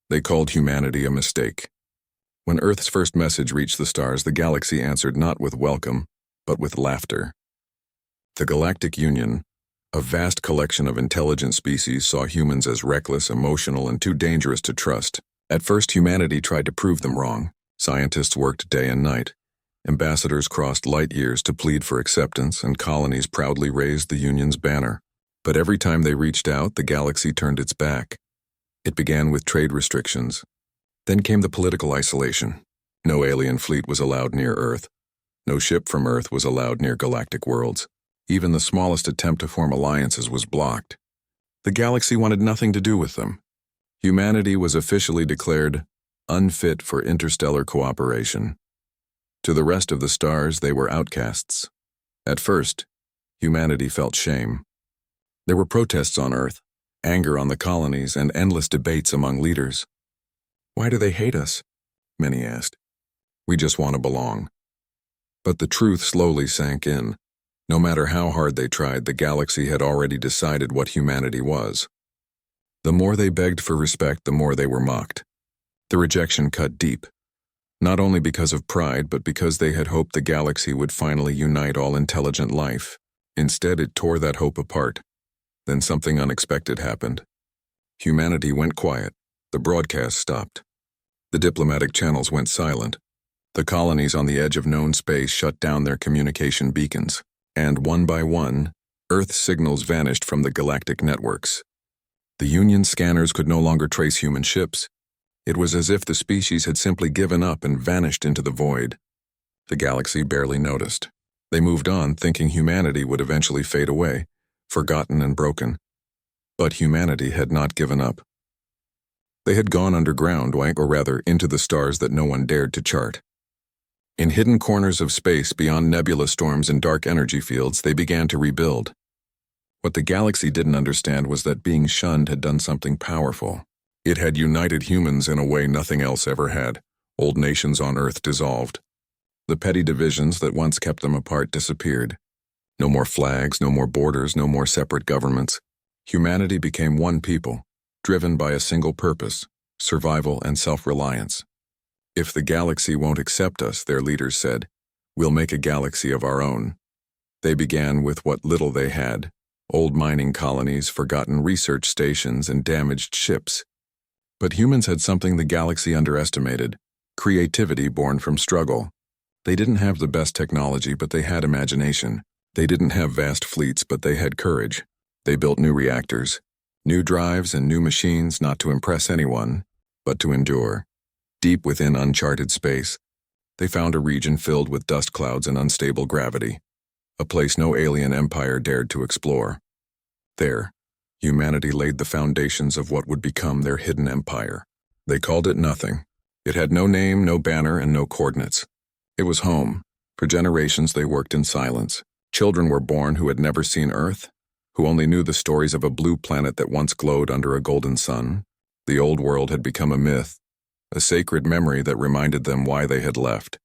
They called humanity a mistake. When Earth's first message reached the stars, the galaxy answered not with welcome, but with laughter. The Galactic Union, a vast collection of intelligent species, saw humans as reckless, emotional, and too dangerous to trust. At first, humanity tried to prove them wrong. Scientists worked day and night. Ambassadors crossed light years to plead for acceptance, and colonies proudly raised the Union's banner. But every time they reached out, the galaxy turned its back. It began with trade restrictions. Then came the political isolation. No alien fleet was allowed near Earth. No ship from Earth was allowed near galactic worlds. Even the smallest attempt to form alliances was blocked. The galaxy wanted nothing to do with them. Humanity was officially declared unfit for interstellar cooperation. To the rest of the stars, they were outcasts. At first, humanity felt shame. There were protests on Earth, anger on the colonies, and endless debates among leaders. Why do they hate us? Many asked. We just want to belong. But the truth slowly sank in. No matter how hard they tried, the galaxy had already decided what humanity was. The more they begged for respect, the more they were mocked. The rejection cut deep, not only because of pride, but because they had hoped the galaxy would finally unite all intelligent life. Instead, it tore that hope apart. Then something unexpected happened. Humanity went quiet. The broadcast stopped. The diplomatic channels went silent. The colonies on the edge of known space shut down their communication beacons. And one by one, Earth's signals vanished from the galactic networks. The Union scanners could no longer trace human ships. It was as if the species had simply given up and vanished into the void. The galaxy barely noticed. They moved on, thinking humanity would eventually fade away, forgotten and broken. But humanity had not given up. They had gone underground, or rather, into the stars that no one dared to chart. In hidden corners of space beyond nebula storms and dark energy fields, they began to rebuild. What the galaxy didn't understand was that being shunned had done something powerful. It had united humans in a way nothing else ever had. Old nations on Earth dissolved. The petty divisions that once kept them apart disappeared. No more flags, no more borders, no more separate governments. Humanity became one people, driven by a single purpose: survival and self-reliance. If the galaxy won't accept us, their leaders said, we'll make a galaxy of our own. They began with what little they had: old mining colonies, forgotten research stations, and damaged ships. But humans had something the galaxy underestimated: creativity born from struggle. They didn't have the best technology, but they had imagination. They didn't have vast fleets, but they had courage. They built new reactors, new drives, and new machines, not to impress anyone, but to endure. Deep within uncharted space, they found a region filled with dust clouds and unstable gravity, a place no alien empire dared to explore. There, humanity laid the foundations of what would become their hidden empire. They called it nothing. It had no name, no banner, and no coordinates. It was home. For generations they worked in silence. Children were born who had never seen Earth, who only knew the stories of a blue planet that once glowed under a golden sun. The old world had become a myth, a sacred memory that reminded them why they had left.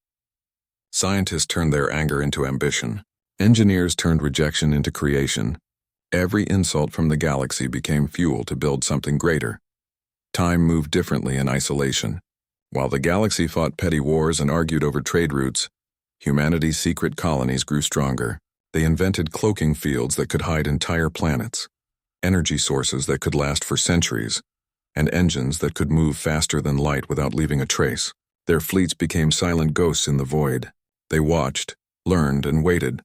Scientists turned their anger into ambition. Engineers turned rejection into creation. Every insult from the galaxy became fuel to build something greater. Time moved differently in isolation. While the galaxy fought petty wars and argued over trade routes, humanity's secret colonies grew stronger. They invented cloaking fields that could hide entire planets, energy sources that could last for centuries, and engines that could move faster than light without leaving a trace. Their fleets became silent ghosts in the void. They watched, learned, and waited.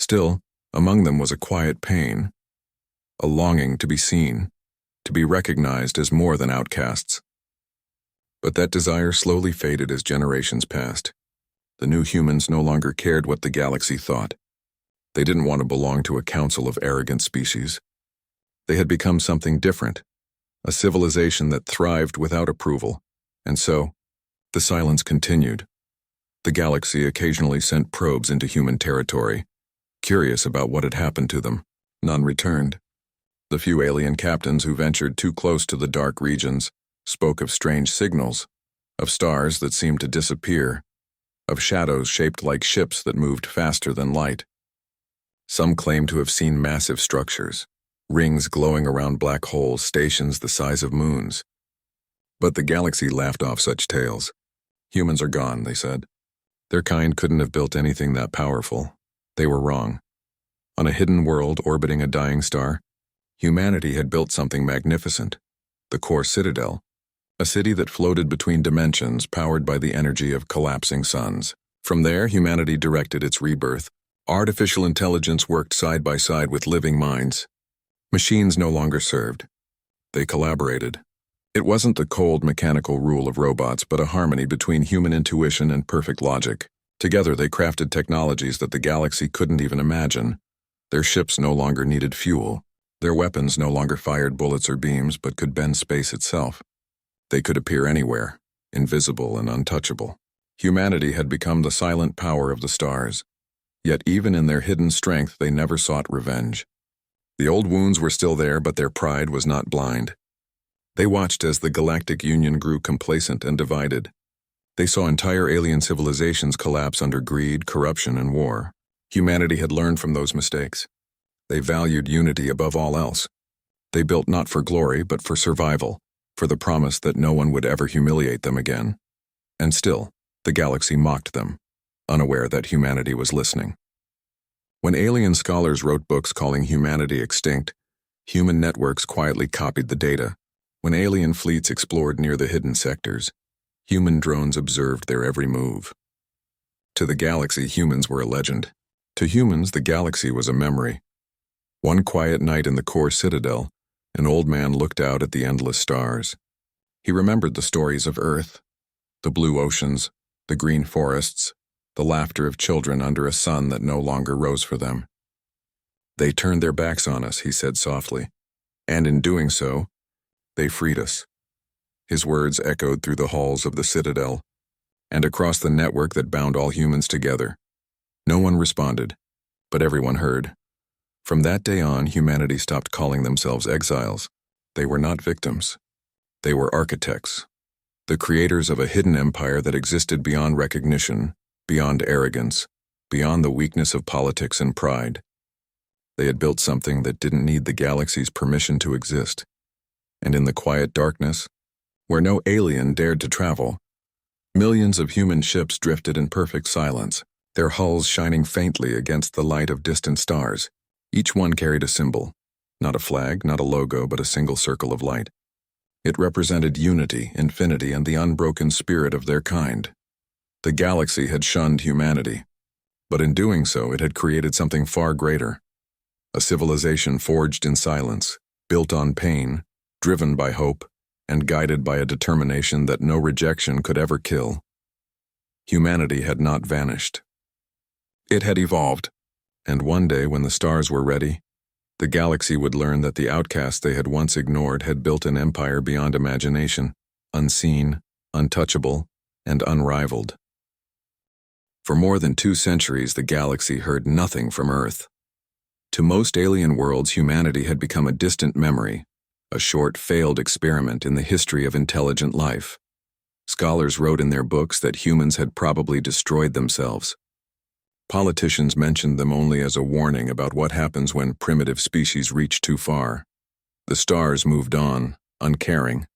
Still, among them was a quiet pain, a longing to be seen, to be recognized as more than outcasts. But that desire slowly faded as generations passed. The new humans no longer cared what the galaxy thought. They didn't want to belong to a council of arrogant species. They had become something different, a civilization that thrived without approval, and so, the silence continued. The galaxy occasionally sent probes into human territory, curious about what had happened to them. None returned. The few alien captains who ventured too close to the dark regions spoke of strange signals, of stars that seemed to disappear, of shadows shaped like ships that moved faster than light. Some claimed to have seen massive structures, rings glowing around black holes, stations the size of moons. But the galaxy laughed off such tales. Humans are gone, they said. Their kind couldn't have built anything that powerful. They were wrong. On a hidden world orbiting a dying star, humanity had built something magnificent, the core citadel, a city that floated between dimensions powered by the energy of collapsing suns. From there, humanity directed its rebirth. Artificial intelligence worked side by side with living minds. Machines no longer served. They collaborated. It wasn't the cold mechanical rule of robots, but a harmony between human intuition and perfect logic. Together they crafted technologies that the galaxy couldn't even imagine. Their ships no longer needed fuel. Their weapons no longer fired bullets or beams, but could bend space itself. They could appear anywhere, invisible and untouchable. Humanity had become the silent power of the stars. Yet even in their hidden strength, they never sought revenge. The old wounds were still there, but their pride was not blind. They watched as the Galactic Union grew complacent and divided. They saw entire alien civilizations collapse under greed, corruption, and war. Humanity had learned from those mistakes. They valued unity above all else. They built not for glory, but for survival, for the promise that no one would ever humiliate them again. And still, the galaxy mocked them, unaware that humanity was listening. When alien scholars wrote books calling humanity extinct, human networks quietly copied the data. When alien fleets explored near the hidden sectors, human drones observed their every move. To the galaxy, humans were a legend. To humans, the galaxy was a memory. One quiet night in the core citadel, an old man looked out at the endless stars. He remembered the stories of Earth, the blue oceans, the green forests, the laughter of children under a sun that no longer rose for them. They turned their backs on us, he said softly, and in doing so, they freed us. His words echoed through the halls of the citadel and across the network that bound all humans together. No one responded, but everyone heard. From that day on, humanity stopped calling themselves exiles. They were not victims. They were architects, the creators of a hidden empire that existed beyond recognition, beyond arrogance, beyond the weakness of politics and pride. They had built something that didn't need the galaxy's permission to exist. And in the quiet darkness, where no alien dared to travel, millions of human ships drifted in perfect silence, their hulls shining faintly against the light of distant stars. Each one carried a symbol, not a flag, not a logo, but a single circle of light. It represented unity, infinity, and the unbroken spirit of their kind. The galaxy had shunned humanity, but in doing so, it had created something far greater. A civilization forged in silence, built on pain, driven by hope, and guided by a determination that no rejection could ever kill. Humanity had not vanished. It had evolved, and one day when the stars were ready, the galaxy would learn that the outcasts they had once ignored had built an empire beyond imagination, unseen, untouchable, and unrivaled. For more than 2 centuries, the galaxy heard nothing from Earth. To most alien worlds, humanity had become a distant memory, a short, failed experiment in the history of intelligent life. Scholars wrote in their books that humans had probably destroyed themselves. Politicians mentioned them only as a warning about what happens when primitive species reach too far. The stars moved on, uncaring.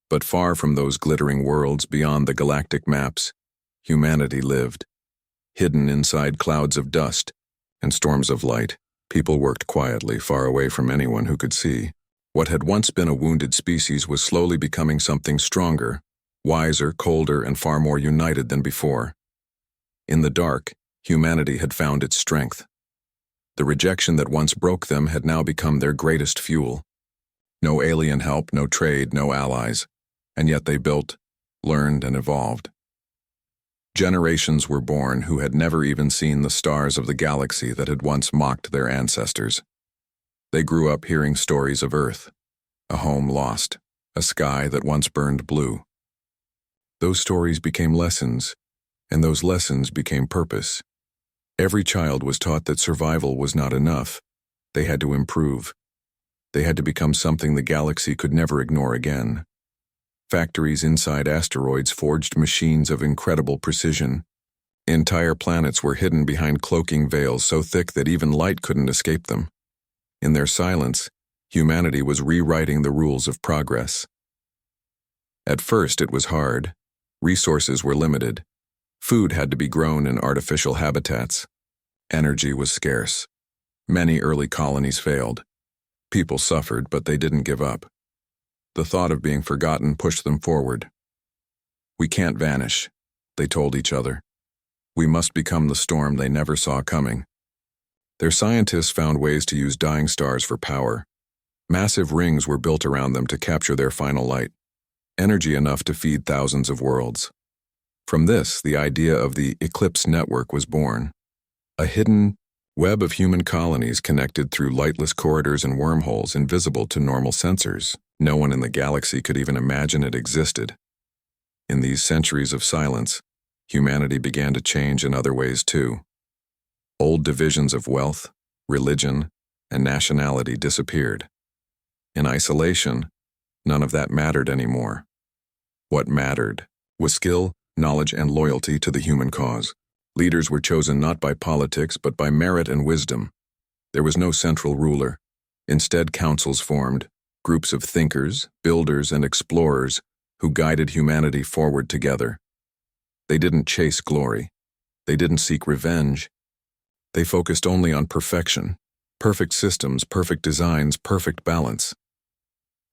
But far from those glittering worlds beyond the galactic maps, humanity lived. Hidden inside clouds of dust and storms of light, people worked quietly, far away from anyone who could see. What had once been a wounded species was slowly becoming something stronger, wiser, colder, and far more united than before. In the dark, humanity had found its strength. The rejection that once broke them had now become their greatest fuel. No alien help, no trade, no allies, and yet they built, learned, and evolved. Generations were born who had never even seen the stars of the galaxy that had once mocked their ancestors. They grew up hearing stories of Earth, a home lost, a sky that once burned blue. Those stories became lessons, and those lessons became purpose. Every child was taught that survival was not enough. They had to improve. They had to become something the galaxy could never ignore again. Factories inside asteroids forged machines of incredible precision. Entire planets were hidden behind cloaking veils so thick that even light couldn't escape them. In their silence, humanity was rewriting the rules of progress. At first it was hard. Resources were limited. Food had to be grown in artificial habitats. Energy was scarce. Many early colonies failed. People suffered, but they didn't give up. The thought of being forgotten pushed them forward. "We can't vanish," they told each other. "We must become the storm they never saw coming." Their scientists found ways to use dying stars for power. Massive rings were built around them to capture their final light, energy enough to feed thousands of worlds. From this, the idea of the Eclipse Network was born, a hidden web of human colonies connected through lightless corridors and wormholes invisible to normal sensors. No one in the galaxy could even imagine it existed. In these centuries of silence, humanity began to change in other ways too. Old divisions of wealth, religion, and nationality disappeared. In isolation, none of that mattered anymore. What mattered was skill, knowledge, and loyalty to the human cause. Leaders were chosen not by politics but by merit and wisdom. There was no central ruler. Instead, councils formed, groups of thinkers, builders, and explorers who guided humanity forward together. They didn't chase glory. They didn't seek revenge. They focused only on perfection, perfect systems, perfect designs, perfect balance.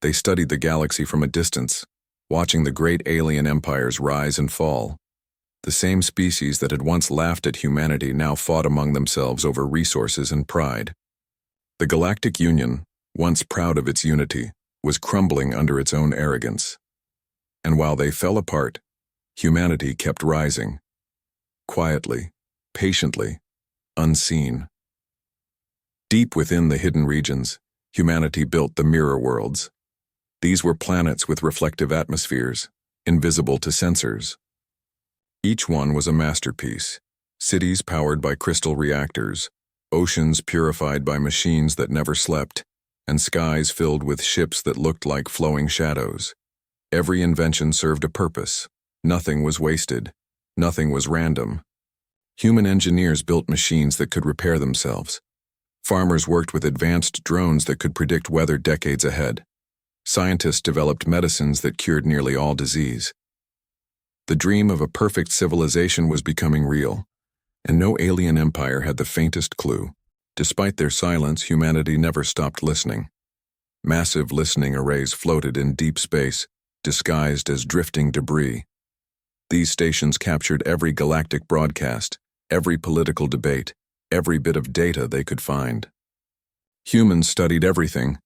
They studied the galaxy from a distance, watching the great alien empires rise and fall. The same species that had once laughed at humanity now fought among themselves over resources and pride. The Galactic Union, once proud of its unity, was crumbling under its own arrogance. And while they fell apart, humanity kept rising. Quietly, patiently, unseen. Deep within the hidden regions, humanity built the mirror worlds. These were planets with reflective atmospheres, invisible to sensors. Each one was a masterpiece. Cities powered by crystal reactors, oceans purified by machines that never slept, and skies filled with ships that looked like flowing shadows. Every invention served a purpose. Nothing was wasted. Nothing was random. Human engineers built machines that could repair themselves. Farmers worked with advanced drones that could predict weather decades ahead. Scientists developed medicines that cured nearly all disease. The dream of a perfect civilization was becoming real, and no alien empire had the faintest clue. Despite their silence, humanity never stopped listening. Massive listening arrays floated in deep space, disguised as drifting debris. These stations captured every galactic broadcast, every political debate, every bit of data they could find. Humans studied everything.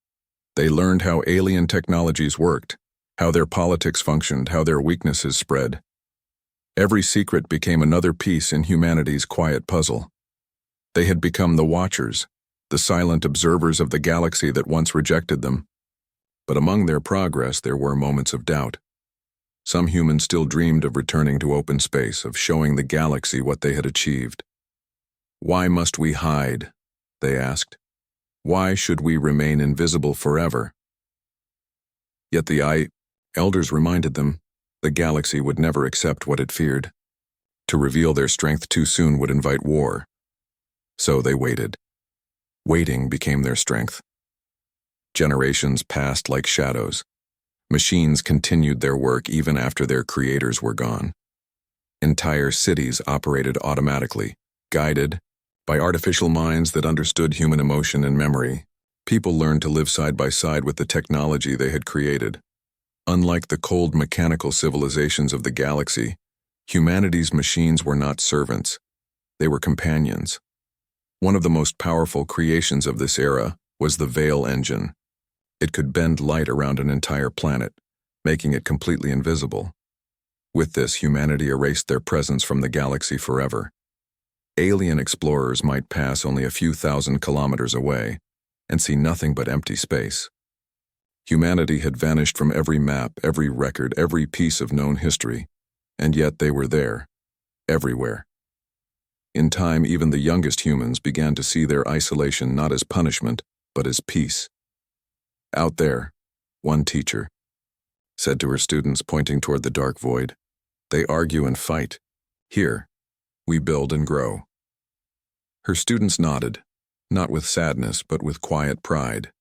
They learned how alien technologies worked, how their politics functioned, how their weaknesses spread. Every secret became another piece in humanity's quiet puzzle. They had become the watchers, the silent observers of the galaxy that once rejected them. But among their progress, there were moments of doubt. Some humans still dreamed of returning to open space, of showing the galaxy what they had achieved. "Why must we hide?" they asked. "Why should we remain invisible forever?" Yet the elders reminded them the galaxy would never accept what it feared. To reveal their strength too soon would invite war. So they waited. Waiting became their strength. Generations passed like shadows. Machines continued their work even after their creators were gone. Entire cities operated automatically, guided by artificial minds that understood human emotion and memory. People learned to live side by side with the technology they had created. Unlike the cold mechanical civilizations of the galaxy, humanity's machines were not servants. They were companions. One of the most powerful creations of this era was the Veil engine. It could bend light around an entire planet, making it completely invisible. With this, humanity erased their presence from the galaxy forever. Alien explorers might pass only a few thousand kilometers away and see nothing but empty space. Humanity had vanished from every map, every record, every piece of known history, and yet they were there, everywhere. In time, even the youngest humans began to see their isolation not as punishment, but as peace. "Out there," one teacher said to her students, pointing toward the dark void, "they argue and fight. Here, we build and grow." Her students nodded, not with sadness, but with quiet pride.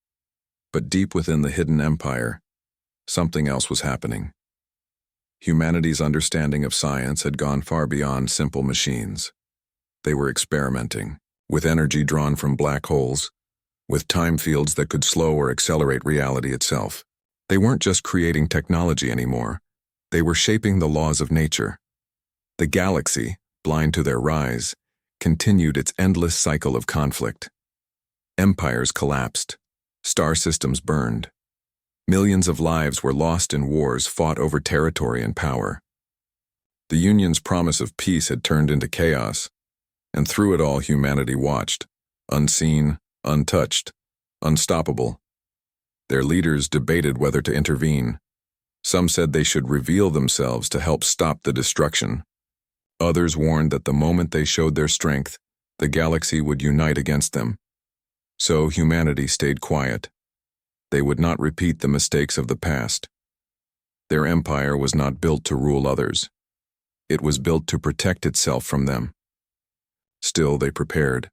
But deep within the hidden empire, something else was happening. humanity's understanding of science had gone far beyond simple machines. They were experimenting, with energy drawn from black holes, with time fields that could slow or accelerate reality itself. They weren't just creating technology anymore. They were shaping the laws of nature. The galaxy, blind to their rise, continued its endless cycle of conflict. Empires collapsed. Star systems burned. Millions of lives were lost in wars fought over territory and power. The Union's promise of peace had turned into chaos, and through it all humanity watched, unseen, untouched, unstoppable. Their leaders debated whether to intervene. Some said they should reveal themselves to help stop the destruction. Others warned that the moment they showed their strength, the galaxy would unite against them. So humanity stayed quiet. They would not repeat the mistakes of the past. Their empire was not built to rule others. It was built to protect itself from them. Still, they prepared.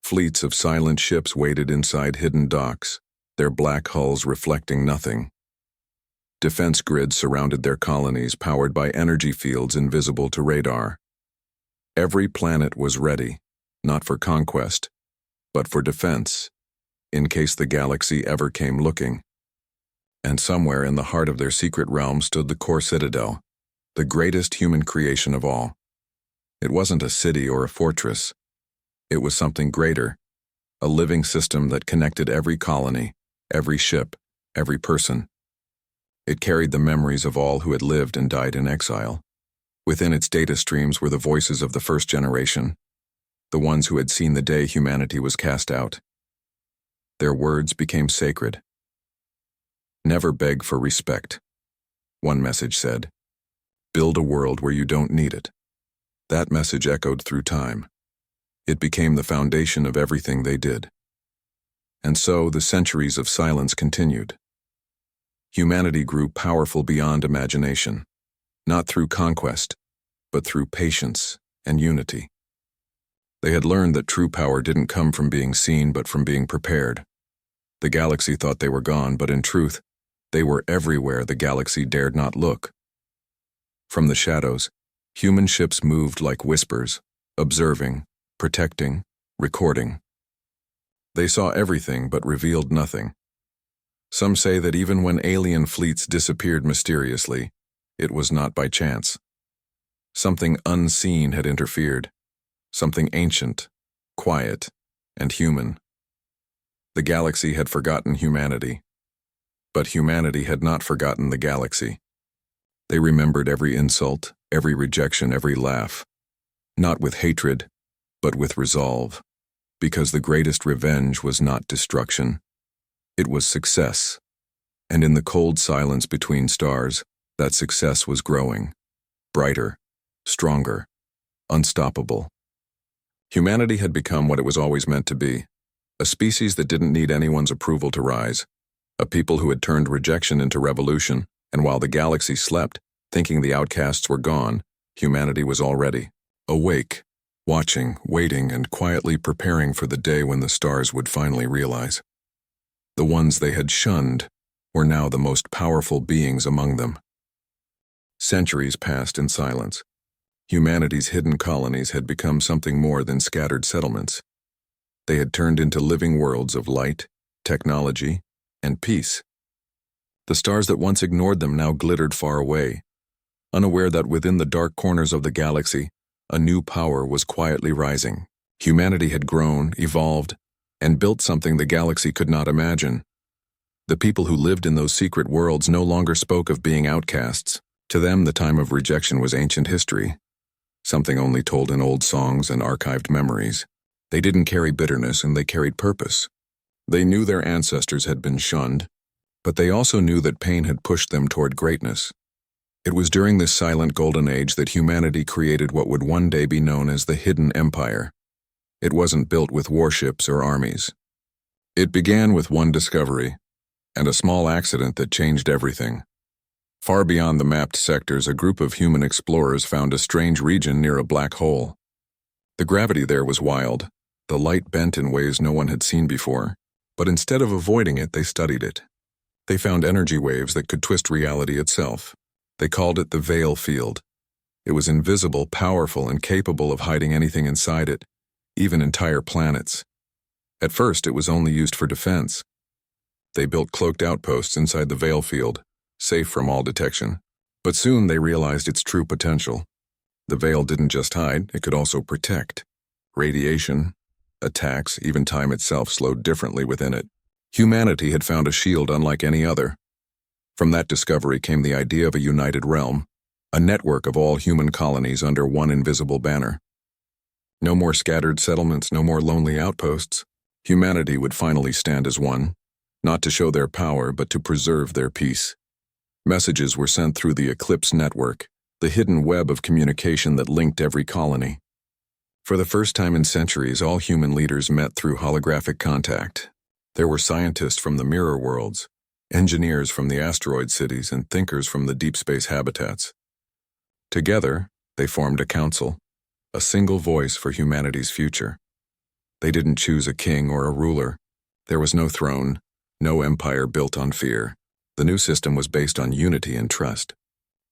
Fleets of silent ships waited inside hidden docks, their black hulls reflecting nothing. Defense grids surrounded their colonies, powered by energy fields invisible to radar. Every planet was ready, not for conquest, but for defense, in case the galaxy ever came looking. And somewhere in the heart of their secret realm stood the core citadel, the greatest human creation of all. It wasn't a city or a fortress. It was something greater, a living system that connected every colony, every ship, every person. It carried the memories of all who had lived and died in exile. Within its data streams were the voices of the first generation, the ones who had seen the day humanity was cast out. Their words became sacred. Never beg for respect, one message said. Build a world where you don't need it. That message echoed through time. It became the foundation of everything they did. And so the centuries of silence continued. Humanity grew powerful beyond imagination, not through conquest, but through patience and unity. They had learned that true power didn't come from being seen but from being prepared. The galaxy thought they were gone, but in truth, they were everywhere the galaxy dared not look. From the shadows, human ships moved like whispers, observing, protecting, recording. They saw everything but revealed nothing. Some say that even when alien fleets disappeared mysteriously, it was not by chance. Something unseen had interfered, something ancient, quiet, and human. The galaxy had forgotten humanity, but humanity had not forgotten the galaxy. They remembered every insult, every rejection, every laugh, not with hatred, but with resolve, because the greatest revenge was not destruction. It was success, and in the cold silence between stars, that success was growing, brighter, stronger, unstoppable. Humanity had become what it was always meant to be, a species that didn't need anyone's approval to rise, a people who had turned rejection into revolution, and while the galaxy slept, thinking the outcasts were gone, humanity was already awake, watching, waiting, and quietly preparing for the day when the stars would finally realize. The ones they had shunned were now the most powerful beings among them. Centuries passed in silence. Humanity's hidden colonies had become something more than scattered settlements. They had turned into living worlds of light, technology, and peace. The stars that once ignored them now glittered far away, unaware that within the dark corners of the galaxy, a new power was quietly rising. Humanity had grown, evolved, and built something the galaxy could not imagine. The people who lived in those secret worlds no longer spoke of being outcasts. To them, the time of rejection was ancient history, something only told in old songs and archived memories. They didn't carry bitterness, and they carried purpose. They knew their ancestors had been shunned, but they also knew that pain had pushed them toward greatness. It was during this silent golden age that humanity created what would one day be known as the Hidden Empire. It wasn't built with warships or armies. It began with one discovery, and a small accident that changed everything. Far beyond the mapped sectors, a group of human explorers found a strange region near a black hole. The gravity there was wild, the light bent in ways no one had seen before, but instead of avoiding it, they studied it. They found energy waves that could twist reality itself. They called it the Veil Field. It was invisible, powerful, and capable of hiding anything inside it, even entire planets. At first, it was only used for defense. They built cloaked outposts inside the Veil Field, safe from all detection. But soon they realized its true potential. The Veil didn't just hide, it could also protect. Radiation, attacks, even time itself slowed differently within it. Humanity had found a shield unlike any other. From that discovery came the idea of a united realm, a network of all human colonies under one invisible banner. No more scattered settlements, no more lonely outposts. Humanity would finally stand as one, not to show their power, but to preserve their peace. Messages were sent through the Eclipse network, the hidden web of communication that linked every colony. For the first time in centuries, all human leaders met through holographic contact. There were scientists from the mirror worlds, engineers from the asteroid cities, and thinkers from the deep space habitats. Together, they formed a council, a single voice for humanity's future. They didn't choose a king or a ruler. There was no throne, no empire built on fear. The new system was based on unity and trust.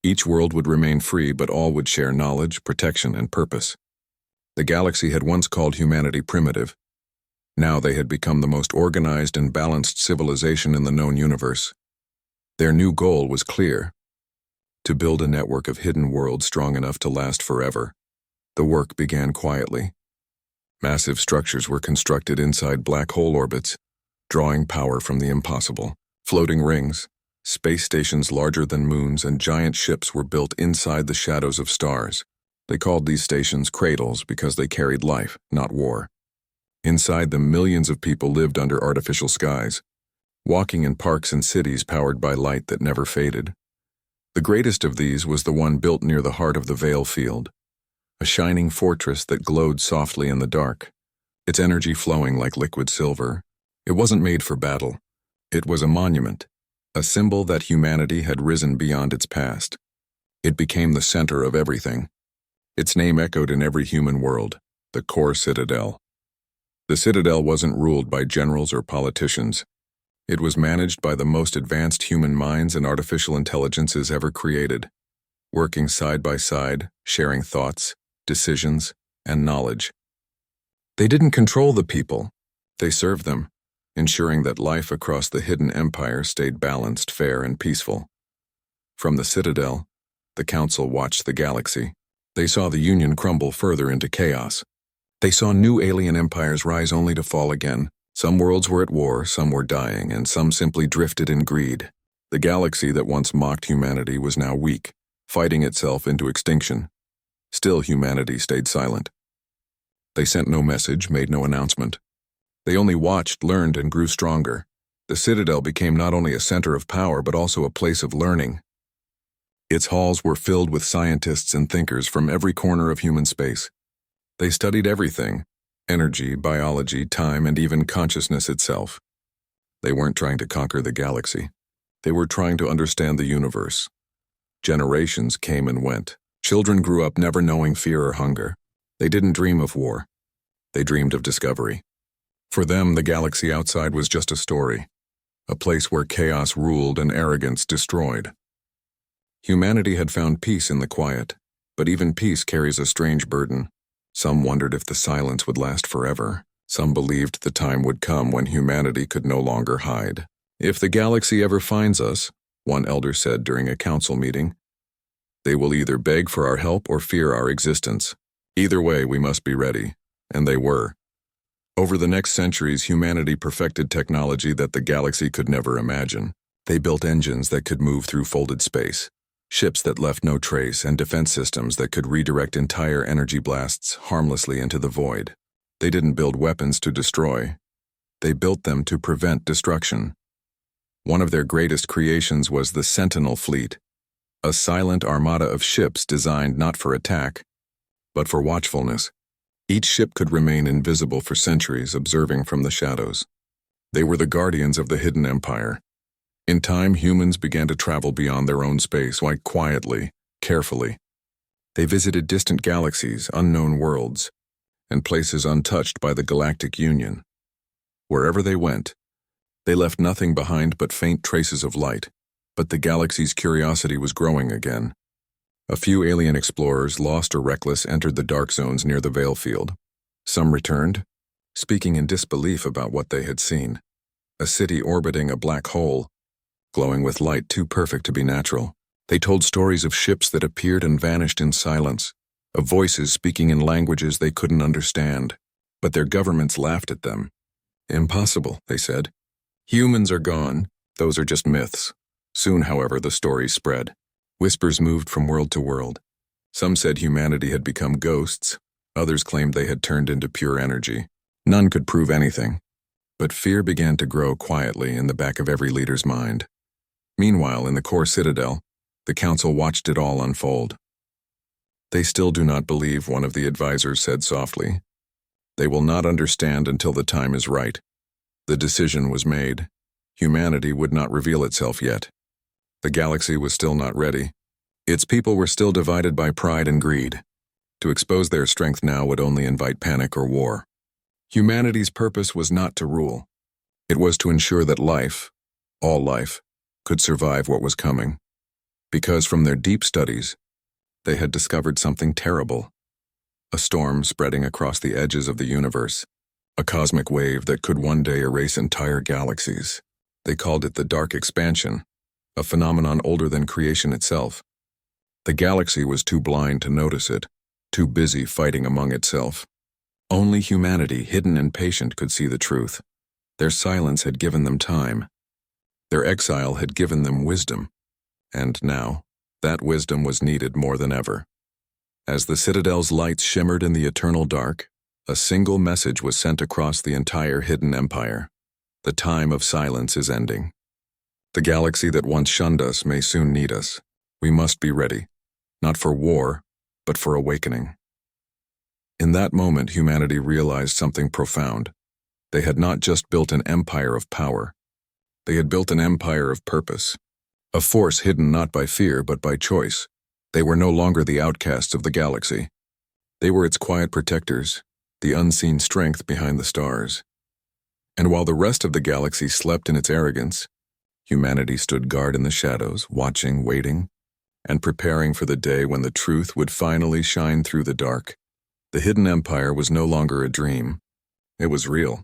Each world would remain free, but all would share knowledge, protection, and purpose. The galaxy had once called humanity primitive. Now they had become the most organized and balanced civilization in the known universe. Their new goal was clear: to build a network of hidden worlds strong enough to last forever. The work began quietly. Massive structures were constructed inside black hole orbits, drawing power from the impossible. Floating rings, space stations larger than moons, and giant ships were built inside the shadows of stars. They called these stations cradles because they carried life, not war. Inside them, millions of people lived under artificial skies, walking in parks and cities powered by light that never faded. The greatest of these was the one built near the heart of the Veil Field, a shining fortress that glowed softly in the dark, its energy flowing like liquid silver. It wasn't made for battle. It was a monument, a symbol that humanity had risen beyond its past. It became the center of everything. Its name echoed in every human world, the Core Citadel. The Citadel wasn't ruled by generals or politicians. It was managed by the most advanced human minds and artificial intelligences ever created, working side by side, sharing thoughts, decisions, and knowledge. They didn't control the people. They served them, ensuring that life across the hidden empire stayed balanced, fair, and peaceful. From the Citadel, the Council watched the galaxy. They saw the Union crumble further into chaos. They saw new alien empires rise only to fall again. Some worlds were at war, some were dying, and some simply drifted in greed. The galaxy that once mocked humanity was now weak, fighting itself into extinction. Still, humanity stayed silent. They sent no message, made no announcement. They only watched, learned, and grew stronger. The Citadel became not only a center of power, but also a place of learning. Its halls were filled with scientists and thinkers from every corner of human space. They studied everything: energy, biology, time, and even consciousness itself. They weren't trying to conquer the galaxy. They were trying to understand the universe. Generations came and went. Children grew up never knowing fear or hunger. They didn't dream of war. They dreamed of discovery. For them, the galaxy outside was just a story, a place where chaos ruled and arrogance destroyed. Humanity had found peace in the quiet, but even peace carries a strange burden. Some wondered if the silence would last forever. Some believed the time would come when humanity could no longer hide. If the galaxy ever finds us, one elder said during a council meeting, they will either beg for our help or fear our existence. Either way, we must be ready. And they were. Over the next centuries, humanity perfected technology that the galaxy could never imagine. They built engines that could move through folded space, ships that left no trace, and defense systems that could redirect entire energy blasts harmlessly into the void. They didn't build weapons to destroy. They built them to prevent destruction. One of their greatest creations was the Sentinel Fleet, a silent armada of ships designed not for attack, but for watchfulness. Each ship could remain invisible for centuries, observing from the shadows. They were the guardians of the hidden empire. In time, humans began to travel beyond their own space, quite quietly, carefully. They visited distant galaxies, unknown worlds, and places untouched by the Galactic Union. Wherever they went, they left nothing behind but faint traces of light, But the galaxy's curiosity was growing again. A few alien explorers, lost or reckless, entered the dark zones near the Veil Field. Some returned, speaking in disbelief about what they had seen. A city orbiting a black hole, glowing with light too perfect to be natural. They told stories of ships that appeared and vanished in silence, of voices speaking in languages they couldn't understand. But their governments laughed at them. Impossible, they said. Humans are gone. Those are just myths. Soon, however, the stories spread. Whispers moved from world to world. Some said humanity had become ghosts. Others claimed they had turned into pure energy. None could prove anything. But fear began to grow quietly in the back of every leader's mind. Meanwhile, in the core citadel, the council watched it all unfold. They still do not believe, one of the advisors said softly. They will not understand until the time is right. The decision was made. Humanity would not reveal itself yet. The galaxy was still not ready. Its people were still divided by pride and greed. To expose their strength now would only invite panic or war. Humanity's purpose was not to rule. It was to ensure that life, all life, could survive what was coming. Because from their deep studies, they had discovered something terrible. A storm spreading across the edges of the universe. A cosmic wave that could one day erase entire galaxies. They called it the Dark Expansion, a phenomenon older than creation itself. The galaxy was too blind to notice it, too busy fighting among itself. Only humanity, hidden and patient, could see the truth. Their silence had given them time. Their exile had given them wisdom. And now, that wisdom was needed more than ever. As the Citadel's lights shimmered in the eternal dark, a single message was sent across the entire hidden empire. The time of silence is ending. The galaxy that once shunned us may soon need us. We must be ready, not for war, but for awakening. In that moment, humanity realized something profound. They had not just built an empire of power. They had built an empire of purpose. A force hidden not by fear, but by choice. They were no longer the outcasts of the galaxy. They were its quiet protectors, the unseen strength behind the stars. And while the rest of the galaxy slept in its arrogance, humanity stood guard in the shadows, watching, waiting, and preparing for the day when the truth would finally shine through the dark. The hidden empire was no longer a dream. It was real,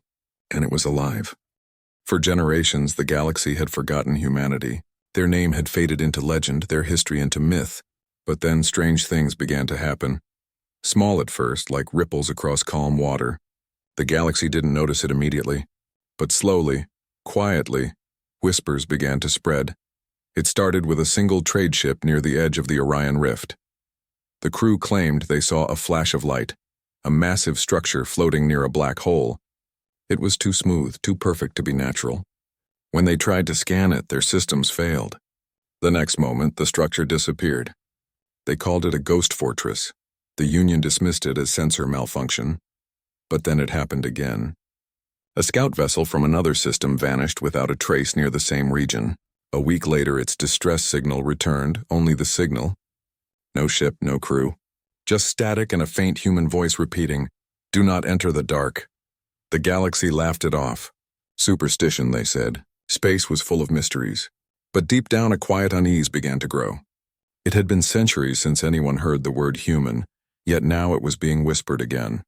and it was alive. For generations, the galaxy had forgotten humanity. Their name had faded into legend, their history into myth. But then strange things began to happen. Small at first, like ripples across calm water. The galaxy didn't notice it immediately. But slowly, quietly, whispers began to spread. It started with a single trade ship near the edge of the Orion Rift. The crew claimed they saw a flash of light, a massive structure floating near a black hole. It was too smooth, too perfect to be natural. When they tried to scan it, their systems failed. The next moment, the structure disappeared. They called it a ghost fortress. The Union dismissed it as sensor malfunction. But then it happened again. A scout vessel from another system vanished without a trace near the same region. A week later, its distress signal returned, only the signal. No ship, no crew. Just static and a faint human voice repeating, "Do not enter the dark." The galaxy laughed it off. Superstition, they said. Space was full of mysteries. But deep down, a quiet unease began to grow. It had been centuries since anyone heard the word human, yet now it was being whispered again.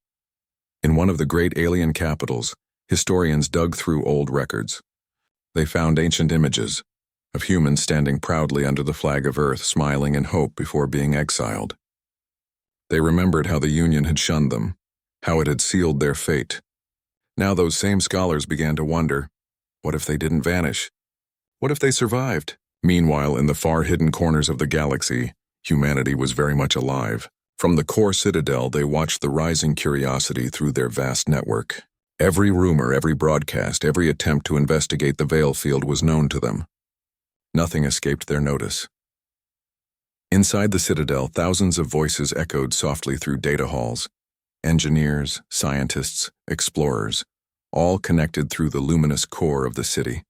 In one of the great alien capitals, historians dug through old records. They found ancient images of humans standing proudly under the flag of Earth, smiling in hope before being exiled. They remembered how the Union had shunned them, how it had sealed their fate. Now those same scholars began to wonder, what if they didn't vanish? What if they survived? Meanwhile, in the far hidden corners of the galaxy, humanity was very much alive. From the core citadel, they watched the rising curiosity through their vast network. Every rumor, every broadcast, every attempt to investigate the Veil Field was known to them. Nothing escaped their notice. Inside the citadel, thousands of voices echoed softly through data halls. Engineers, scientists, explorers, all connected through the luminous core of the city.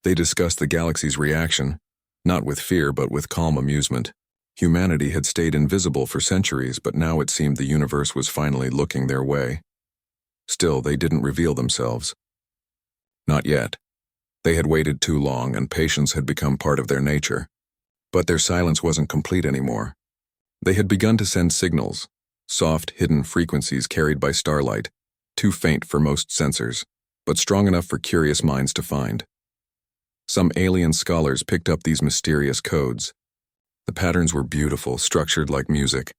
They discussed the galaxy's reaction, not with fear but with calm amusement. Humanity had stayed invisible for centuries, but now it seemed the universe was finally looking their way. Still, they didn't reveal themselves. Not yet. They had waited too long, and patience had become part of their nature. But their silence wasn't complete anymore. They had begun to send signals, soft, hidden frequencies carried by starlight, too faint for most sensors, but strong enough for curious minds to find. Some alien scholars picked up these mysterious codes. The patterns were beautiful, structured like music.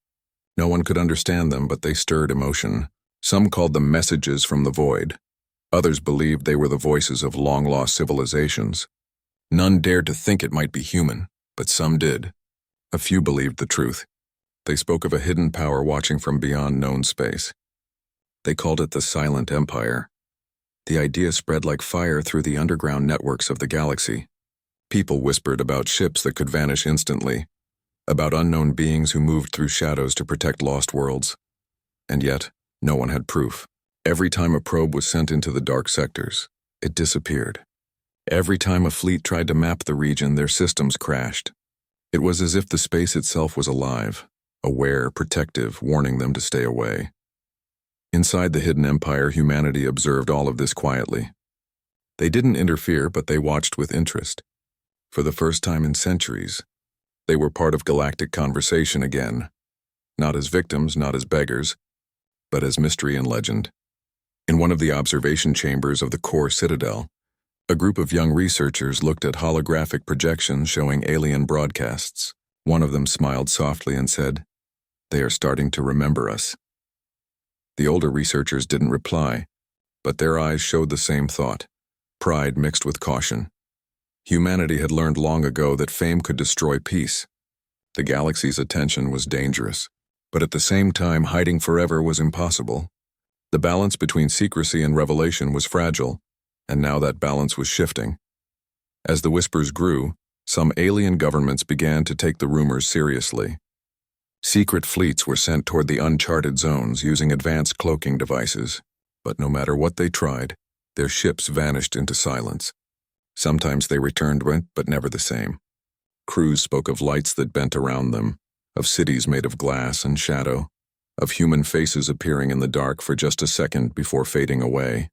No one could understand them, but they stirred emotion. Some called them messages from the void. Others believed they were the voices of long-lost civilizations. None dared to think it might be human, but some did. A few believed the truth. They spoke of a hidden power watching from beyond known space. They called it the Silent Empire. The idea spread like fire through the underground networks of the galaxy. People whispered about ships that could vanish instantly, about unknown beings who moved through shadows to protect lost worlds. And yet, no one had proof. Every time a probe was sent into the dark sectors, it disappeared. Every time a fleet tried to map the region, their systems crashed. It was as if the space itself was alive, aware, protective, warning them to stay away. Inside the hidden empire, humanity observed all of this quietly. They didn't interfere, but they watched with interest. For the first time in centuries, they were part of galactic conversation again. Not as victims, not as beggars, but as mystery and legend. In one of the observation chambers of the core citadel, a group of young researchers looked at holographic projections showing alien broadcasts. One of them smiled softly and said, "They are starting to remember us." The older researchers didn't reply, but their eyes showed the same thought, pride mixed with caution. Humanity had learned long ago that fame could destroy peace. The galaxy's attention was dangerous, but at the same time, hiding forever was impossible. The balance between secrecy and revelation was fragile, and now that balance was shifting. As the whispers grew, some alien governments began to take the rumors seriously. Secret fleets were sent toward the uncharted zones using advanced cloaking devices, but no matter what they tried, their ships vanished into silence. Sometimes they returned, but never the same. Crews spoke of lights that bent around them, of cities made of glass and shadow, of human faces appearing in the dark for just a second before fading away.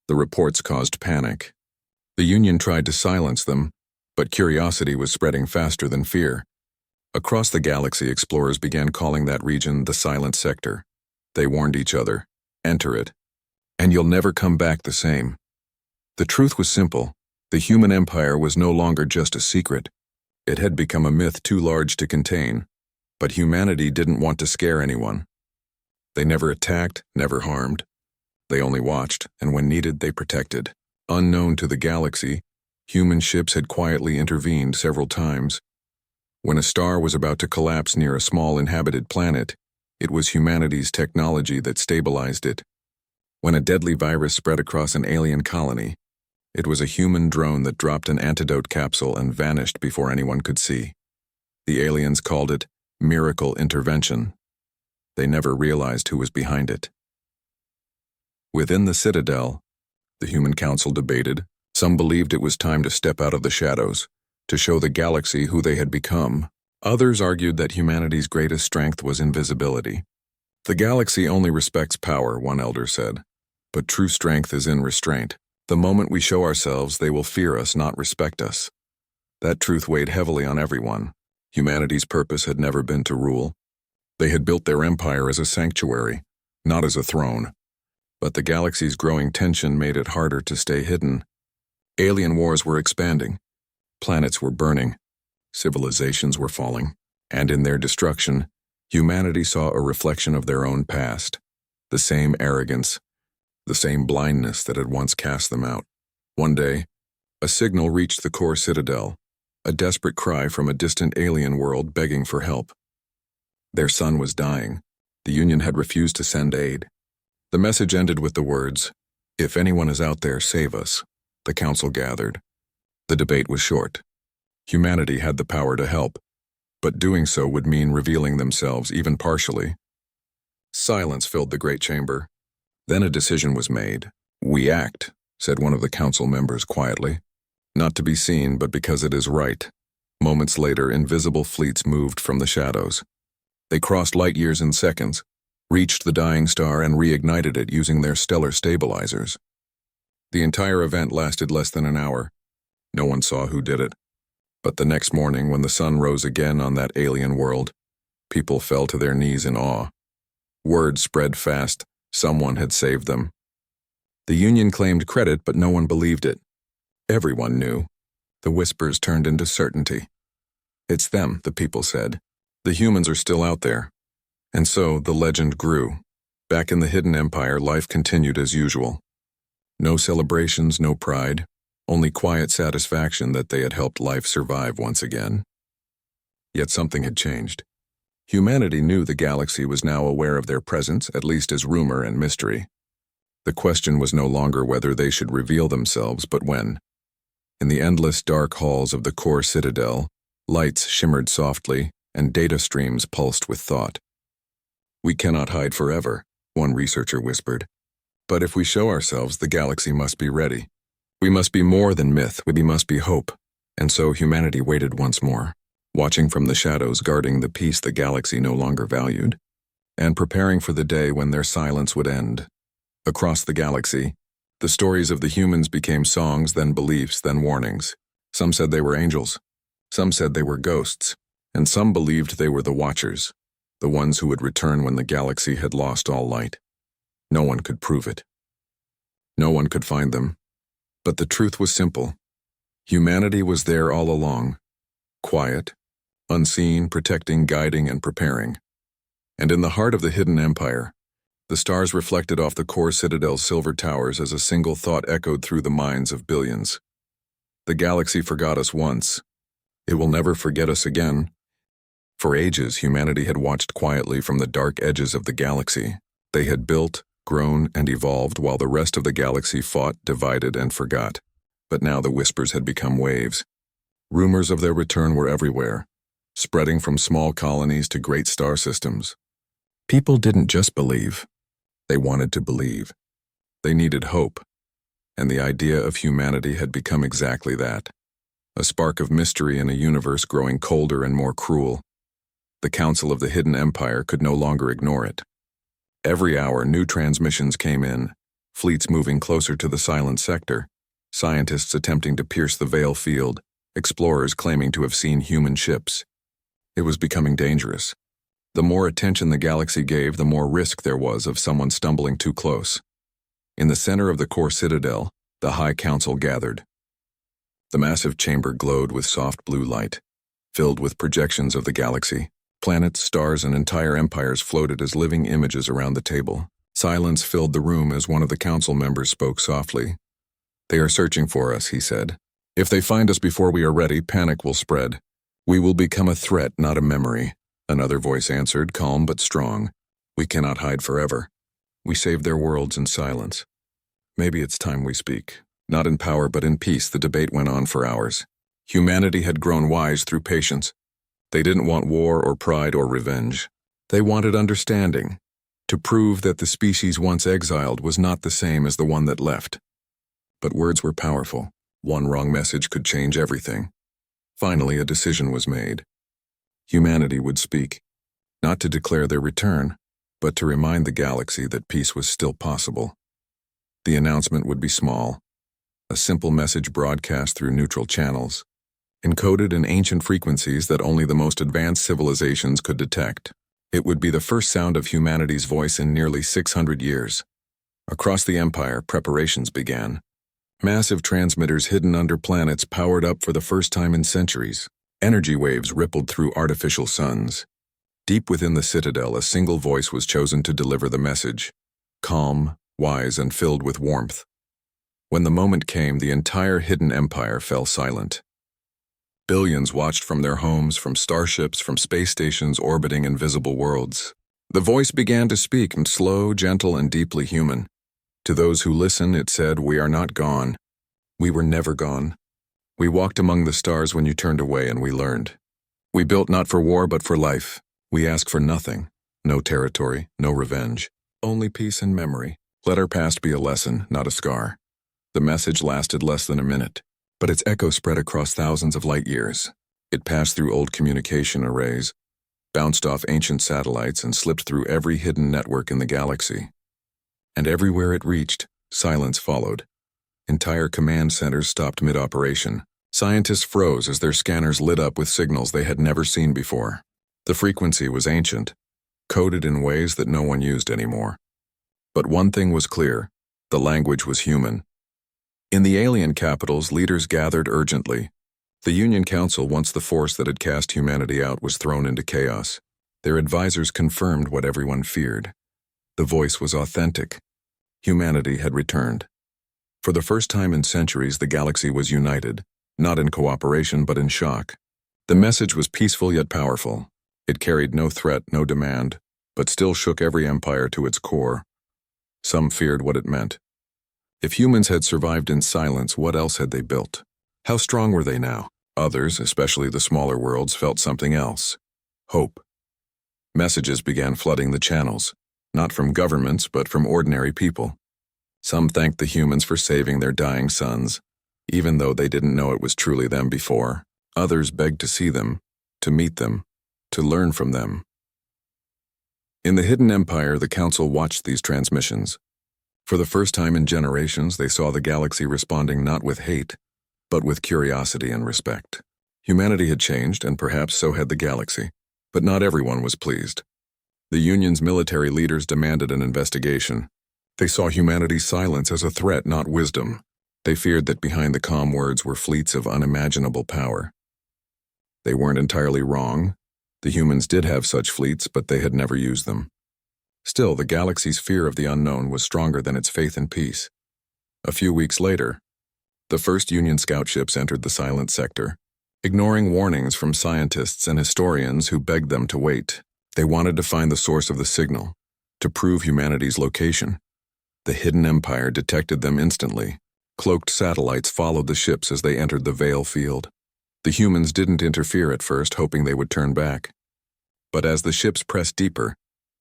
The reports caused panic. The Union tried to silence them, but curiosity was spreading faster than fear. Across the galaxy, explorers began calling that region the Silent Sector. They warned each other, "Enter it, and you'll never come back the same." The truth was simple. The human empire was no longer just a secret. It had become a myth too large to contain, but humanity didn't want to scare anyone. They never attacked, never harmed. They only watched, and when needed, they protected. Unknown to the galaxy, human ships had quietly intervened several times. When a star was about to collapse near a small inhabited planet, it was humanity's technology that stabilized it. When a deadly virus spread across an alien colony, it was a human drone that dropped an antidote capsule and vanished before anyone could see. The aliens called it miracle intervention. They never realized who was behind it. Within the Citadel, the Human Council debated. Some believed it was time to step out of the shadows, to show the galaxy who they had become. Others argued that humanity's greatest strength was invisibility. "The galaxy only respects power," one elder said, "but true strength is in restraint. The moment we show ourselves, they will fear us, not respect us." That truth weighed heavily on everyone. Humanity's purpose had never been to rule. They had built their empire as a sanctuary, not as a throne. But the galaxy's growing tension made it harder to stay hidden. Alien wars were expanding. Planets were burning. Civilizations were falling. And in their destruction, humanity saw a reflection of their own past. The same arrogance, the same blindness that had once cast them out. One day, a signal reached the core citadel, a desperate cry from a distant alien world begging for help. Their sun was dying. The Union had refused to send aid. The message ended with the words, "If anyone is out there, save us." The council gathered. The debate was short. Humanity had the power to help, but doing so would mean revealing themselves, even partially. Silence filled the great chamber. Then a decision was made. "We act," said one of the council members quietly. "Not to be seen, but because it is right." Moments later, invisible fleets moved from the shadows. They crossed light years in seconds, reached the dying star and reignited it using their stellar stabilizers. The entire event lasted less than an hour. No one saw who did it. But the next morning, when the sun rose again on that alien world, people fell to their knees in awe. Word spread fast. Someone had saved them. The Union claimed credit, but no one believed it. Everyone knew. The whispers turned into certainty. It's them, the people said. The humans are still out there. And so the legend grew. Back in the Hidden Empire, life continued as usual. No celebrations, no pride, only quiet satisfaction that they had helped life survive once again. Yet something had changed. Humanity knew the galaxy was now aware of their presence, at least as rumor and mystery. The question was no longer whether they should reveal themselves, but when. In the endless dark halls of the core citadel, lights shimmered softly, and data streams pulsed with thought. "We cannot hide forever," one researcher whispered. "But if we show ourselves, the galaxy must be ready. We must be more than myth, we must be hope." And so humanity waited once more, watching from the shadows, guarding the peace the galaxy no longer valued, and preparing for the day when their silence would end. Across the galaxy, the stories of the humans became songs, then beliefs, then warnings. Some said they were angels, some said they were ghosts, and some believed they were the Watchers, the ones who would return when the galaxy had lost all light. No one could prove it. No one could find them. But the truth was simple. Humanity was there all along, quiet, unseen, protecting, guiding, and preparing. And in the heart of the Hidden Empire, the stars reflected off the core citadel's silver towers as a single thought echoed through the minds of billions. The galaxy forgot us once. It will never forget us again. For ages, humanity had watched quietly from the dark edges of the galaxy. They had built, grown, and evolved while the rest of the galaxy fought, divided, and forgot. But now the whispers had become waves. Rumors of their return were everywhere, spreading from small colonies to great star systems. People didn't just believe. They wanted to believe. They needed hope. And the idea of humanity had become exactly that. A spark of mystery in a universe growing colder and more cruel. The Council of the Hidden Empire could no longer ignore it. Every hour, new transmissions came in, fleets moving closer to the silent sector, scientists attempting to pierce the veil field, explorers claiming to have seen human ships. It was becoming dangerous. The more attention the galaxy gave, the more risk there was of someone stumbling too close. In the center of the core citadel, the High Council gathered. The massive chamber glowed with soft blue light, filled with projections of the galaxy. Planets, stars, and entire empires floated as living images around the table. Silence filled the room as one of the council members spoke softly. "They are searching for us," he said. "If they find us before we are ready, panic will spread. We will become a threat, not a memory." Another voice answered, calm but strong. "We cannot hide forever. We saved their worlds in silence. Maybe it's time we speak." Not in power, but in peace, the debate went on for hours. Humanity had grown wise through patience. They didn't want war or pride or revenge. They wanted understanding, to prove that the species once exiled was not the same as the one that left. But words were powerful. One wrong message could change everything. Finally, a decision was made. Humanity would speak, not to declare their return, but to remind the galaxy that peace was still possible. The announcement would be small, a simple message broadcast through neutral channels, encoded in ancient frequencies that only the most advanced civilizations could detect. It would be the first sound of humanity's voice in nearly 600 years. Across the Empire, preparations began. Massive transmitters hidden under planets powered up for the first time in centuries. Energy waves rippled through artificial suns. Deep within the citadel, a single voice was chosen to deliver the message, calm, wise, and filled with warmth. When the moment came, the entire Hidden Empire fell silent. Billions watched from their homes, from starships, from space stations orbiting invisible worlds. The voice began to speak, slow, gentle, and deeply human. To those who listen, it said, "We are not gone. We were never gone. We walked among the stars when you turned away, and we learned. We built not for war, but for life. We ask for nothing, no territory, no revenge, only peace and memory. Let our past be a lesson, not a scar." The message lasted less than a minute, but its echo spread across thousands of light years. It passed through old communication arrays, bounced off ancient satellites, and slipped through every hidden network in the galaxy. And everywhere it reached, silence followed. Entire command centers stopped mid-operation. Scientists froze as their scanners lit up with signals they had never seen before. The frequency was ancient, coded in ways that no one used anymore. But one thing was clear: the language was human. In the alien capitals, leaders gathered urgently. The Union Council, once the force that had cast humanity out, was thrown into chaos. Their advisors confirmed what everyone feared. The voice was authentic. Humanity had returned. For the first time in centuries, the galaxy was united, not in cooperation but in shock. The message was peaceful yet powerful. It carried no threat, no demand, but still shook every empire to its core. Some feared what it meant. If humans had survived in silence, what else had they built? How strong were they now? Others, especially the smaller worlds, felt something else: hope. Messages began flooding the channels, not from governments but from ordinary people. Some thanked the humans for saving their dying sons, even though they didn't know it was truly them before. Others begged to see them, to meet them, to learn from them. In the Hidden Empire, the Council watched these transmissions. For the first time in generations, they saw the galaxy responding not with hate, but with curiosity and respect. Humanity had changed, and perhaps so had the galaxy, but not everyone was pleased. The Union's military leaders demanded an investigation. They saw humanity's silence as a threat, not wisdom. They feared that behind the calm words were fleets of unimaginable power. They weren't entirely wrong. The humans did have such fleets, but they had never used them. Still, the galaxy's fear of the unknown was stronger than its faith in peace. A few weeks later, the first Union scout ships entered the silent sector, ignoring warnings from scientists and historians who begged them to wait. They wanted to find the source of the signal, to prove humanity's location. The Hidden Empire detected them instantly. Cloaked satellites followed the ships as they entered the Veil field. The humans didn't interfere at first, hoping they would turn back. But as the ships pressed deeper,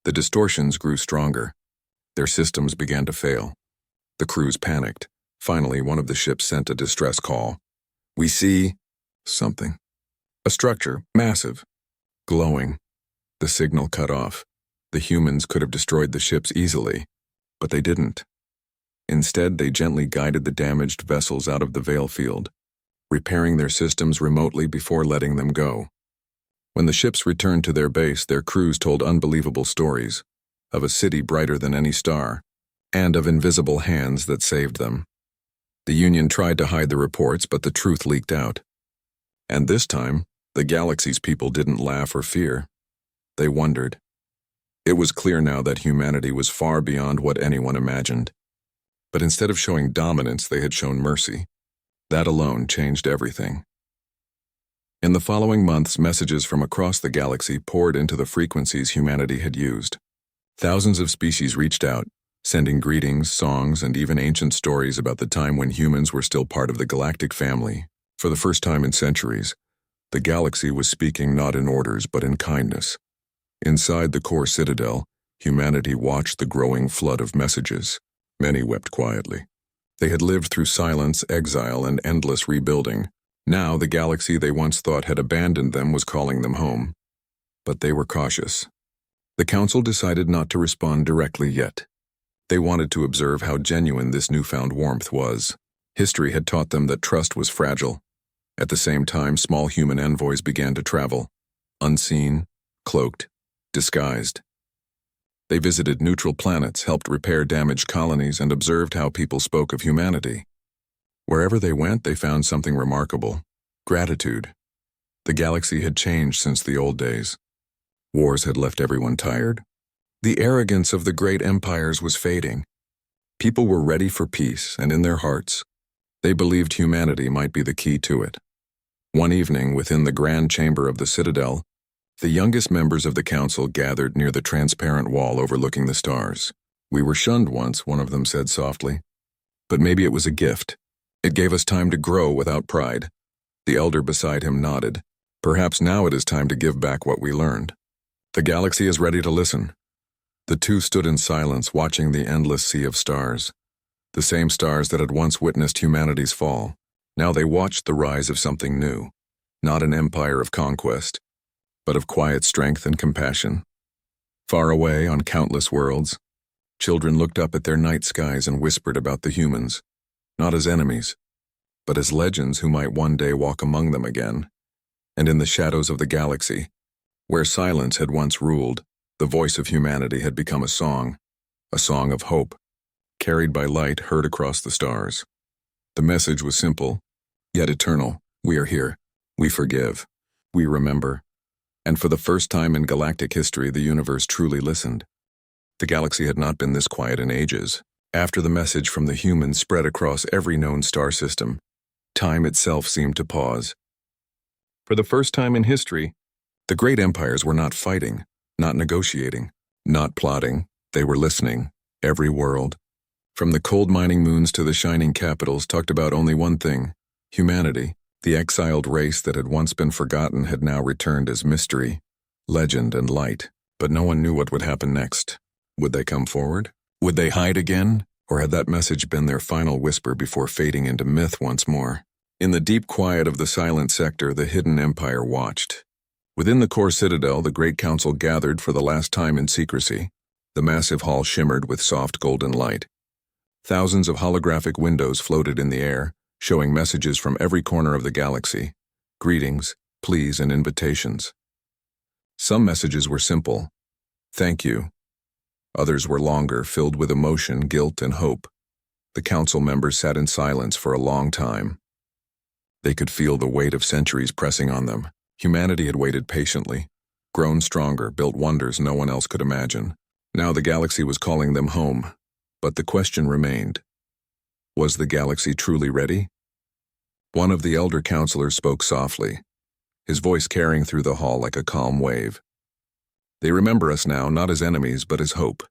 the distortions grew stronger. Their systems began to fail. The crews panicked. Finally, one of the ships sent a distress call. "We see something." A structure, massive, glowing. The signal cut off. The humans could have destroyed the ships easily, but they didn't. Instead, they gently guided the damaged vessels out of the Veil field, repairing their systems remotely before letting them go. When the ships returned to their base, their crews told unbelievable stories of a city brighter than any star, and of invisible hands that saved them. The Union tried to hide the reports, but the truth leaked out. And this time, the galaxy's people didn't laugh or fear. They wondered. It was clear now that humanity was far beyond what anyone imagined. But instead of showing dominance, they had shown mercy. That alone changed everything. In the following months, messages from across the galaxy poured into the frequencies humanity had used. Thousands of species reached out, sending greetings, songs, and even ancient stories about the time when humans were still part of the galactic family. For the first time in centuries, the galaxy was speaking not in orders but in kindness. Inside the core citadel, humanity watched the growing flood of messages. Many wept quietly. They had lived through silence, exile, and endless rebuilding. Now the galaxy they once thought had abandoned them was calling them home. But they were cautious. The Council decided not to respond directly yet. They wanted to observe how genuine this newfound warmth was. History had taught them that trust was fragile. At the same time, small human envoys began to travel, unseen, cloaked, disguised. They visited neutral planets, helped repair damaged colonies, and observed how people spoke of humanity. Wherever they went, they found something remarkable: gratitude. The galaxy had changed since the old days. Wars had left everyone tired. The arrogance of the great empires was fading. People were ready for peace, and in their hearts, they believed humanity might be the key to it. One evening, within the grand chamber of the Citadel, the youngest members of the Council gathered near the transparent wall overlooking the stars. "We were shunned once," one of them said softly. "But maybe it was a gift. It gave us time to grow without pride." The elder beside him nodded. "Perhaps now it is time to give back what we learned." "The galaxy is ready to listen." The two stood in silence, watching the endless sea of stars. The same stars that had once witnessed humanity's fall. Now they watched the rise of something new. Not an empire of conquest, but of quiet strength and compassion. Far away, on countless worlds, children looked up at their night skies and whispered about the humans. not as enemies, but as legends who might one day walk among them again. And in the shadows of the galaxy, where silence had once ruled, the voice of humanity had become a song of hope, carried by light heard across the stars. The message was simple, yet eternal. We are here. We forgive. We remember. And for the first time in galactic history, the universe truly listened. The galaxy had not been this quiet in ages. After the message from the humans spread across every known star system, time itself seemed to pause. For the first time in history, the great empires were not fighting, not negotiating, not plotting. They were listening. Every world, from the cold mining moons to the shining capitals, talked about only one thing: humanity. The exiled race that had once been forgotten had now returned as mystery, legend, and light. But no one knew what would happen next. Would they come forward? Would they hide again? Or had that message been their final whisper before fading into myth once more? In the deep quiet of the silent sector, the hidden empire watched. Within the core citadel, the Great Council gathered for the last time in secrecy. The massive hall shimmered with soft golden light. Thousands of holographic windows floated in the air, showing messages from every corner of the galaxy: greetings, pleas, and invitations. Some messages were simple: thank you. Others were longer, filled with emotion, guilt, and hope. The council members sat in silence for a long time. They could feel the weight of centuries pressing on them. Humanity had waited patiently, grown stronger, built wonders no one else could imagine. Now the galaxy was calling them home, but the question remained: was the galaxy truly ready? One of the elder counselors spoke softly, his voice carrying through the hall like a calm wave. They remember us now, not as enemies, but as hope.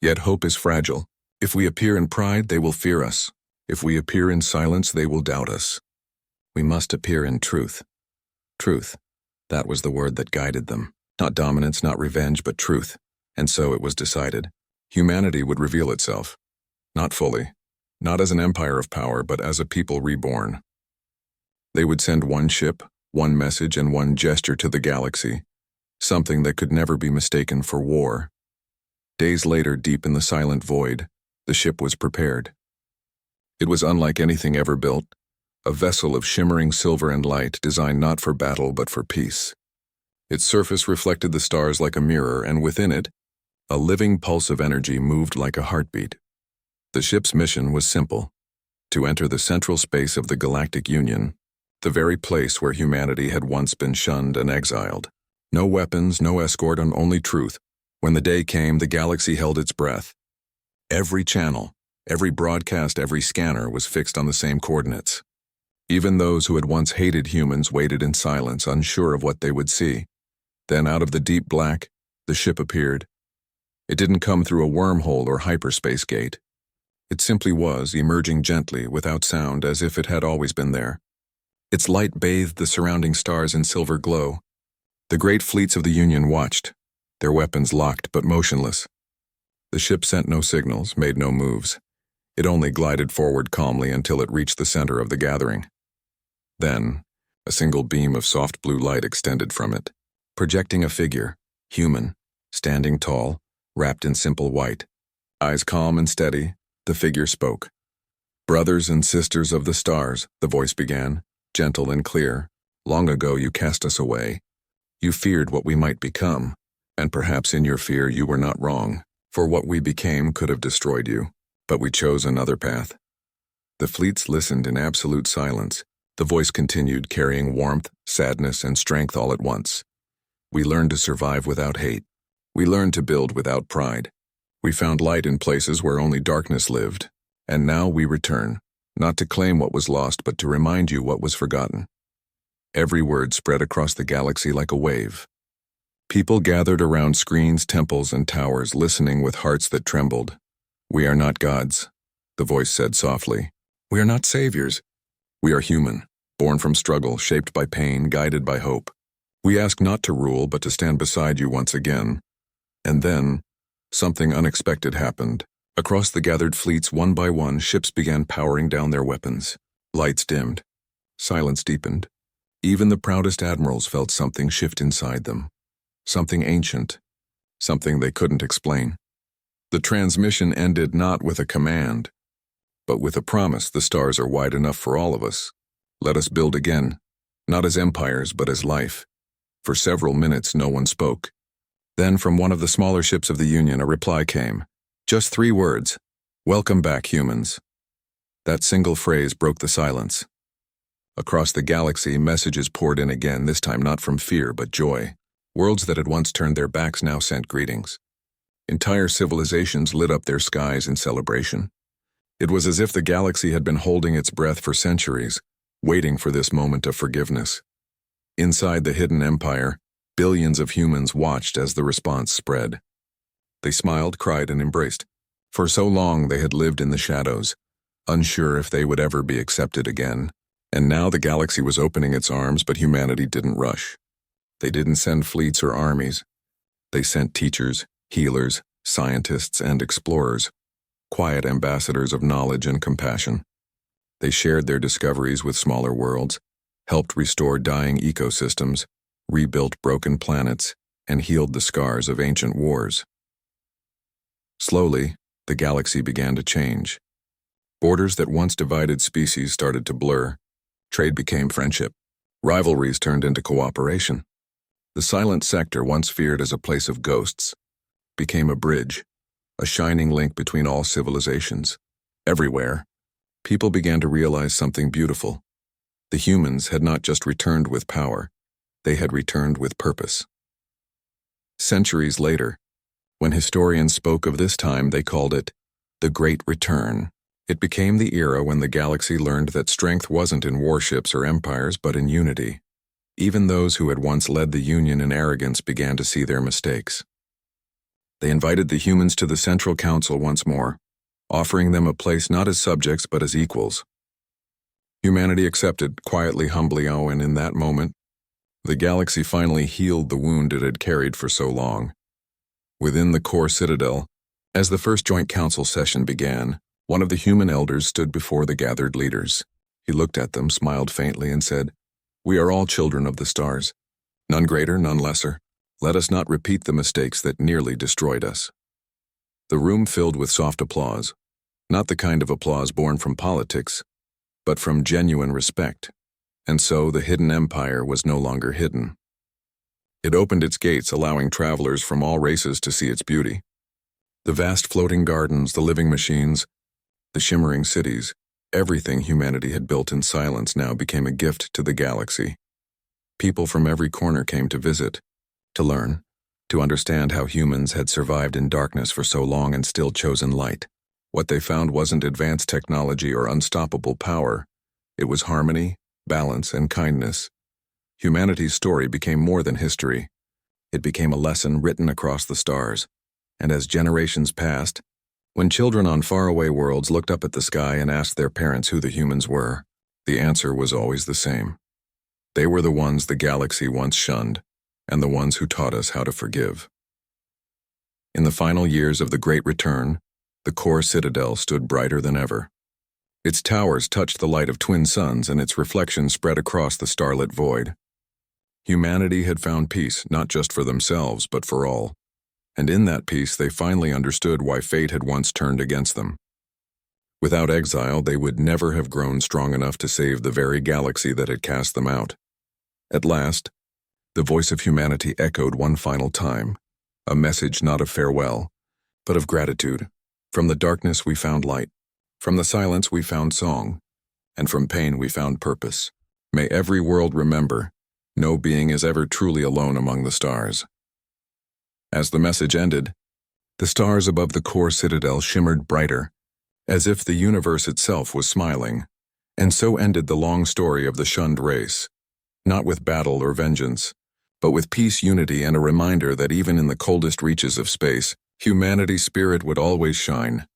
Yet hope is fragile. If we appear in pride, they will fear us. If we appear in silence, they will doubt us. We must appear in truth. Truth. That was the word that guided them. Not dominance, not revenge, but truth. And so it was decided. Humanity would reveal itself. Not fully. Not as an empire of power, but as a people reborn. They would send one ship, one message, and one gesture to the galaxy. Something that could never be mistaken for war. Days later, deep in the silent void, the ship was prepared. It was unlike anything ever built, a vessel of shimmering silver and light designed not for battle but for peace. Its surface reflected the stars like a mirror, and within it, a living pulse of energy moved like a heartbeat. The ship's mission was simple: to enter the central space of the Galactic Union, the very place where humanity had once been shunned and exiled. No weapons, no escort, and only truth. When the day came, the galaxy held its breath. Every channel, every broadcast, every scanner was fixed on the same coordinates. Even those who had once hated humans waited in silence, unsure of what they would see. Then, out of the deep black, the ship appeared. It didn't come through a wormhole or hyperspace gate. It simply was, emerging gently, without sound, as if it had always been there. Its light bathed the surrounding stars in silver glow. The great fleets of the Union watched, their weapons locked but motionless. The ship sent no signals, made no moves. It only glided forward calmly until it reached the center of the gathering. Then, a single beam of soft blue light extended from it, projecting a figure, human, standing tall, wrapped in simple white. Eyes calm and steady, the figure spoke. "Brothers and sisters of the stars," the voice began, gentle and clear. "Long ago you cast us away. You feared what we might become, and perhaps in your fear you were not wrong, for what we became could have destroyed you, but we chose another path." The fleets listened in absolute silence. The voice continued, carrying warmth, sadness, and strength all at once. "We learned to survive without hate. We learned to build without pride. We found light in places where only darkness lived. And now we return, not to claim what was lost, but to remind you what was forgotten." Every word spread across the galaxy like a wave. People gathered around screens, temples, and towers, listening with hearts that trembled. "We are not gods," the voice said softly. "We are not saviors. We are human, born from struggle, shaped by pain, guided by hope. We ask not to rule, but to stand beside you once again." And then, something unexpected happened. Across the gathered fleets, one by one, ships began powering down their weapons. Lights dimmed. Silence deepened. Even the proudest admirals felt something shift inside them. Something ancient. Something they couldn't explain. The transmission ended not with a command, but with a promise: the stars are wide enough for all of us. Let us build again, not as empires, but as life. For several minutes no one spoke. Then from one of the smaller ships of the Union a reply came. Just 3 words: "Welcome back, humans." That single phrase broke the silence. Across the galaxy, messages poured in again, this time not from fear but joy. Worlds that had once turned their backs now sent greetings. Entire civilizations lit up their skies in celebration. It was as if the galaxy had been holding its breath for centuries, waiting for this moment of forgiveness. Inside the hidden empire, billions of humans watched as the response spread. They smiled, cried, and embraced. For so long they had lived in the shadows, unsure if they would ever be accepted again. And now the galaxy was opening its arms, but humanity didn't rush. They didn't send fleets or armies. They sent teachers, healers, scientists, and explorers, quiet ambassadors of knowledge and compassion. They shared their discoveries with smaller worlds, helped restore dying ecosystems, rebuilt broken planets, and healed the scars of ancient wars. Slowly, the galaxy began to change. Borders that once divided species started to blur. Trade became friendship. Rivalries turned into cooperation. The silent sector, once feared as a place of ghosts, became a bridge, a shining link between all civilizations. Everywhere, people began to realize something beautiful. The humans had not just returned with power, they had returned with purpose. Centuries later, when historians spoke of this time, they called it the Great Return. It became the era when the galaxy learned that strength wasn't in warships or empires, but in unity. Even those who had once led the Union in arrogance began to see their mistakes. They invited the humans to the Central Council once more, offering them a place not as subjects but as equals. Humanity accepted, quietly, humbly, and in that moment, the galaxy finally healed the wound it had carried for so long. Within the core citadel, as the first joint council session began, one of the human elders stood before the gathered leaders. He looked at them, smiled faintly, and said, "We are all children of the stars, none greater, none lesser. Let us not repeat the mistakes that nearly destroyed us." The room filled with soft applause, not the kind of applause born from politics, but from genuine respect. And so the hidden empire was no longer hidden. It opened its gates, allowing travelers from all races to see its beauty. The vast floating gardens, the living machines, the shimmering cities, everything humanity had built in silence now became a gift to the galaxy. People from every corner came to visit, to learn, to understand how humans had survived in darkness for so long and still chosen light. What they found wasn't advanced technology or unstoppable power. It was harmony, balance, and kindness. Humanity's story became more than history. It became a lesson written across the stars. And as generations passed, when children on faraway worlds looked up at the sky and asked their parents who the humans were, the answer was always the same. They were the ones the galaxy once shunned, and the ones who taught us how to forgive. In the final years of the Great Return, the core citadel stood brighter than ever. Its towers touched the light of twin suns, and its reflection spread across the starlit void. Humanity had found peace, not just for themselves, but for all. And in that peace they finally understood why fate had once turned against them. Without exile, they would never have grown strong enough to save the very galaxy that had cast them out. At last, the voice of humanity echoed one final time, a message not of farewell, but of gratitude. From the darkness we found light, from the silence we found song, and from pain we found purpose. May every world remember, no being is ever truly alone among the stars. As the message ended, the stars above the core citadel shimmered brighter, as if the universe itself was smiling. And so ended the long story of the shunned race, not with battle or vengeance, but with peace, unity, and a reminder that even in the coldest reaches of space, humanity's spirit would always shine.